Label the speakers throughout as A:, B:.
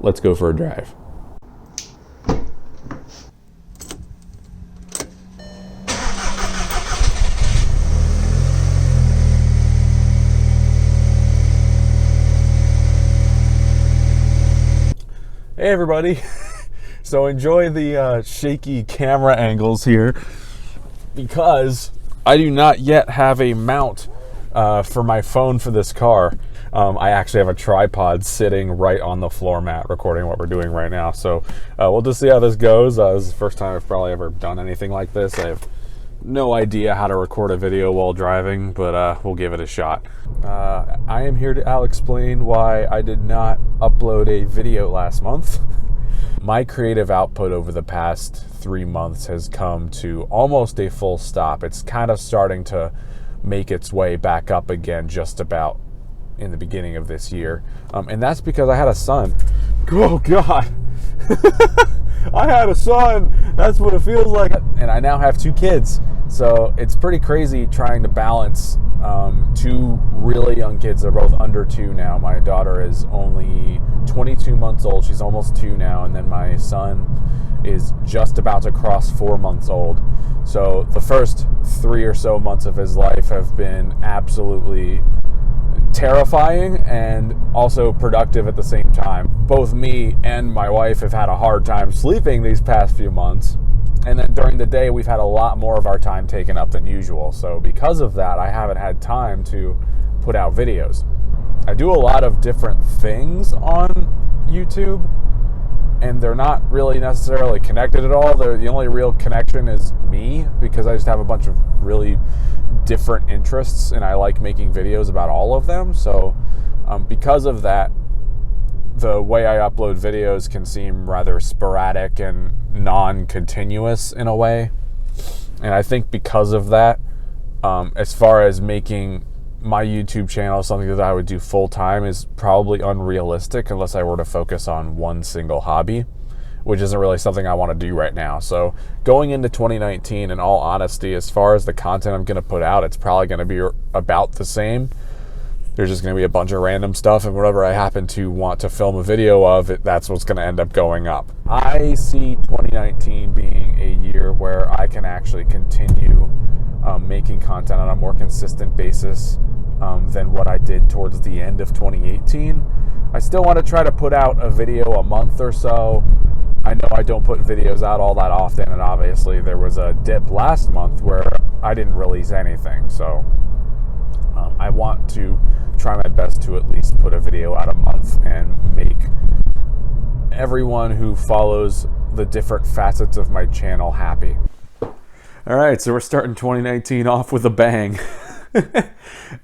A: let's go for a drive. Hey everybody. So enjoy the shaky camera angles here because I do not yet have a mount for my phone for this car. I actually have a tripod sitting right on the floor mat recording what we're doing right now. So we'll just see how this goes. This is the first time I've probably ever done anything like this. I have no idea how to record a video while driving, but we'll give it a shot. I am here to explain why I did not upload a video last month. My creative output over the past 3 months has come to almost a full stop. It's kind of starting to make its way back up again just about in the beginning of this year. And that's because I had a son. Oh God. I had a son. That's what it feels like. And I now have 2 kids. So it's pretty crazy trying to balance 2 really young kids. They're both under 2 now. My daughter is only 22 months old. She's almost 2 now. And then my son is just about to cross 4 months old. So the first 3 or so months of his life have been absolutely terrifying and also productive at the same time. Both me and my wife have had a hard time sleeping these past few months. And then during the day, we've had a lot more of our time taken up than usual. So because of that, I haven't had time to put out videos. I do a lot of different things on YouTube, and they're not really necessarily connected at all. The only real connection is me, because I just have a bunch of really different interests, and I like making videos about all of them. So because of that, the way I upload videos can seem rather sporadic and non-continuous in a way. And I think because of that, as far as making my YouTube channel something that I would do full-time is probably unrealistic unless I were to focus on one single hobby, which isn't really something I want to do right now. So going into 2019, in all honesty, as far as the content I'm going to put out, it's probably going to be about the same. There's just going to be a bunch of random stuff, and whatever I happen to want to film a video of, that's what's going to end up going up. I see 2019 being a year where I can actually continue making content on a more consistent basis than what I did towards the end of 2018. I still want to try to put out a video a month or so. I know I don't put videos out all that often, and obviously there was a dip last month where I didn't release anything. So I want to try my best to at least put a video out a month and make everyone who follows the different facets of my channel happy. All right, so we're starting 2019 off with a bang.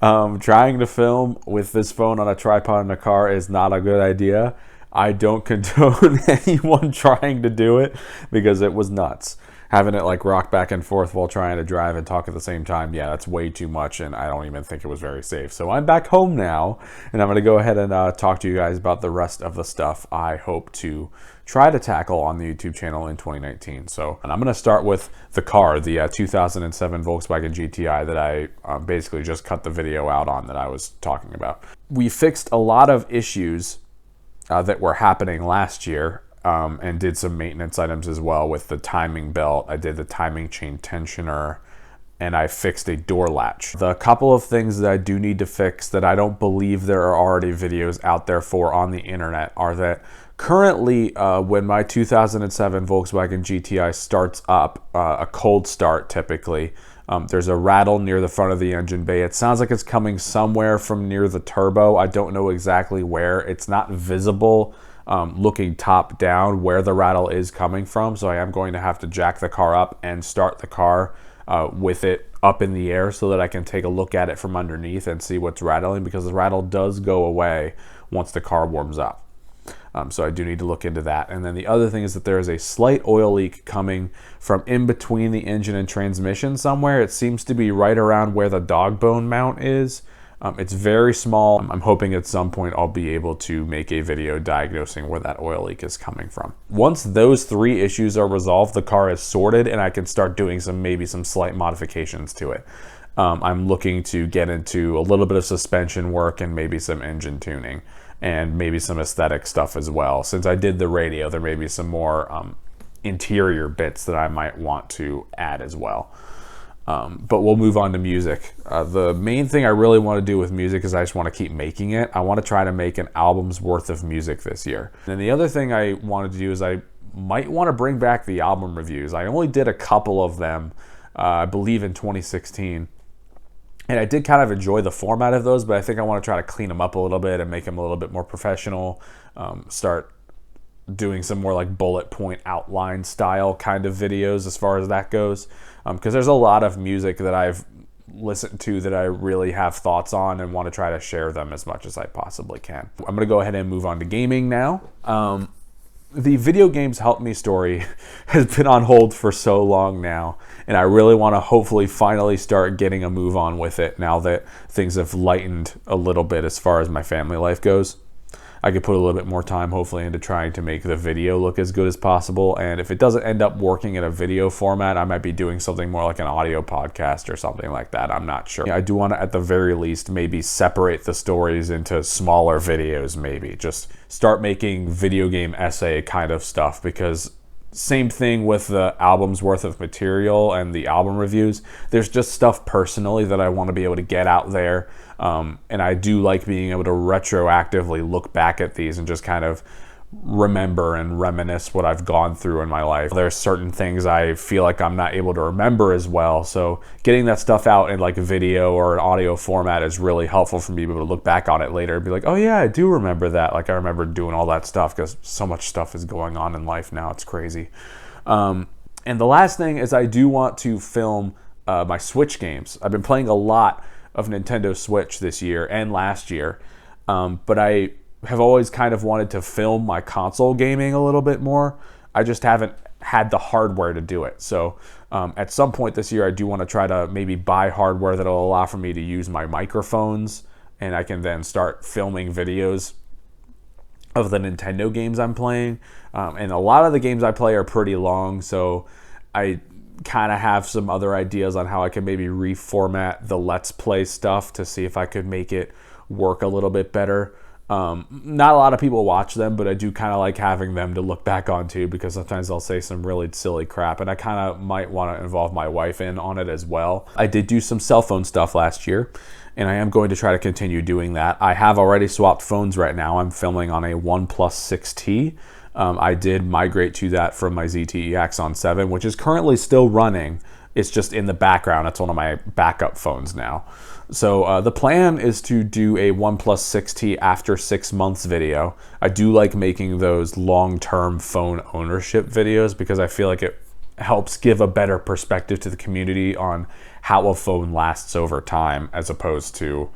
A: Trying to film with this phone on a tripod in a car is not a good idea. I don't condone anyone trying to do it because it was nuts. Having it like rock back and forth while trying to drive and talk at the same time, yeah, that's way too much, and I don't even think it was very safe. So I'm back home now, and I'm going to go ahead and talk to you guys about the rest of the stuff I hope to try to tackle on the YouTube channel in 2019. So, and I'm going to start with the car, the 2007 Volkswagen GTI that I basically just cut the video out on that I was talking about. We fixed a lot of issues that were happening last year. And did some maintenance items as well with the timing belt. I did the timing chain tensioner, and I fixed a door latch. The couple of things that I do need to fix that I don't believe there are already videos out there for on the internet are that currently when my 2007 Volkswagen GTI starts up, a cold start typically, there's a rattle near the front of the engine bay. It sounds like it's coming somewhere from near the turbo. I don't know exactly where. It's not visible looking top down where the rattle is coming from, so I am going to have to jack the car up and start the car with it up in the air so that I can take a look at it from underneath and see what's rattling, because the rattle does go away once the car warms up. So I do need to look into that. And then the other thing is that there is a slight oil leak coming from in between the engine and transmission somewhere. It seems to be right around where the dog bone mount is. It's very small. I'm hoping at some point I'll be able to make a video diagnosing where that oil leak is coming from. Once those 3 issues are resolved, the car is sorted and I can start doing maybe some slight modifications to it. I'm looking to get into a little bit of suspension work and maybe some engine tuning. and maybe some aesthetic stuff as well. Since I did the radio, there may be some more interior bits that I might want to add as well. But we'll move on to music. The main thing I really want to do with music is I just want to keep making it. I want to try to make an album's worth of music this year. And the other thing I wanted to do is I might want to bring back the album reviews. I only did a couple of them, I believe in 2016. And I did kind of enjoy the format of those, but I think I want to try to clean them up a little bit and make them a little bit more professional, start doing some more like bullet point outline style kind of videos as far as that goes, because there's a lot of music that I've listened to that I really have thoughts on and want to try to share them as much as I possibly can. I'm going to go ahead and move on to gaming now. The video games help me story has been on hold for so long now, and I really want to hopefully finally start getting a move on with it now that things have lightened a little bit as far as my family life goes. I could put a little bit more time hopefully into trying to make the video look as good as possible, and if it doesn't end up working in a video format, I might be doing something more like an audio podcast or something like that. I'm not sure. I do want to at the very least maybe separate the stories into smaller videos, maybe just start making video game essay kind of stuff, because same thing with the album's worth of material and the album reviews. There's just stuff personally that I want to be able to get out there. And I do like being able to retroactively look back at these and just kind of remember and reminisce what I've gone through in my life. There's certain things I feel like I'm not able to remember as well. So getting that stuff out in like a video or an audio format is really helpful for me to be able to look back on it later and be like, oh yeah, I do remember that. Like I remember doing all that stuff, because so much stuff is going on in life now. It's crazy. And the last thing is I do want to film my Switch games. I've been playing a lot of Nintendo Switch this year and last year, but I have always kind of wanted to film my console gaming a little bit more. I just haven't had the hardware to do it. So at some point this year, I do want to try to maybe buy hardware that'll allow for me to use my microphones, and I can then start filming videos of the Nintendo games I'm playing. And a lot of the games I play are pretty long, so I kind of have some other ideas on how I can maybe reformat the Let's Play stuff to see if I could make it work a little bit better. Not a lot of people watch them, but I do kind of like having them to look back on too, because sometimes they'll say some really silly crap, and I kind of might want to involve my wife in on it as well. I did do some cell phone stuff last year, and I am going to try to continue doing that. I have already swapped phones right now. I'm filming on a OnePlus 6T. I did migrate to that from my ZTE Axon 7, which is currently still running. It's just in the background. It's one of my backup phones now. So the plan is to do a OnePlus 6T after 6 months video. I do like making those long-term phone ownership videos, because I feel like it helps give a better perspective to the community on how a phone lasts over time, as opposed to,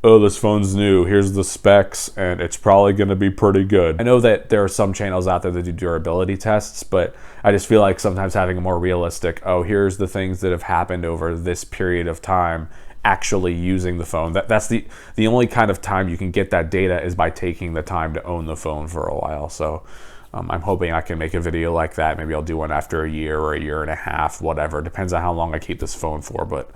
A: oh, this phone's new, here's the specs, and it's probably going to be pretty good. I know that there are some channels out there that do durability tests, but I just feel like sometimes having a more realistic, oh, here's the things that have happened over this period of time, actually using the phone. That's the only kind of time you can get that data is by taking the time to own the phone for a while. So I'm hoping I can make a video like that. Maybe I'll do one after a year or a year and a half, whatever. Depends on how long I keep this phone for, but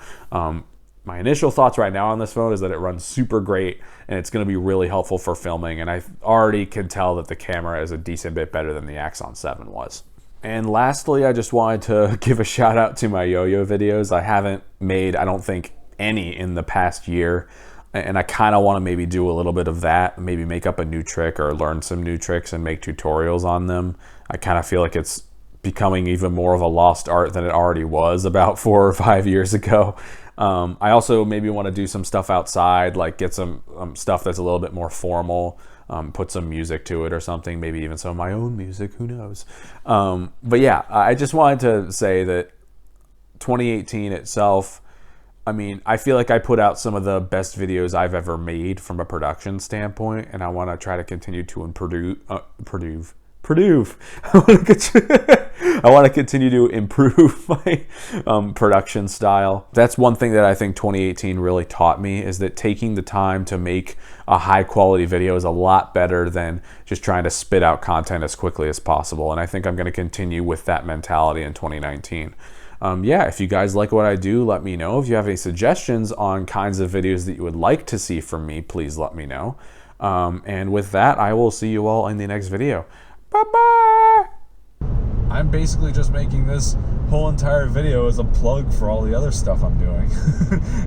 A: my initial thoughts right now on this phone is that it runs super great, and it's going to be really helpful for filming, and I already can tell that the camera is a decent bit better than the Axon 7 was. And lastly, I just wanted to give a shout out to my yo-yo videos. I haven't made, I don't think, any in the past year, and I kind of want to maybe do a little bit of that, maybe make up a new trick or learn some new tricks and make tutorials on them. I kind of feel like it's becoming even more of a lost art than it already was about 4 or 5 years ago. I also maybe want to do some stuff outside, like get some stuff that's a little bit more formal, put some music to it or something, maybe even some of my own music, who knows. But yeah, I just wanted to say that 2018 itself, I mean, I feel like I put out some of the best videos I've ever made from a production standpoint, and I want to try to continue to improve. I want to continue to improve my production style. That's one thing that I think 2018 really taught me, is that taking the time to make a high quality video is a lot better than just trying to spit out content as quickly as possible. And I think I'm going to continue with that mentality in 2019. Yeah, if you guys like what I do, let me know. If you have any suggestions on kinds of videos that you would like to see from me, please let me know. And with that, I will see you all in the next video. Bye-bye! I'm basically just making this whole entire video as a plug for all the other stuff I'm doing.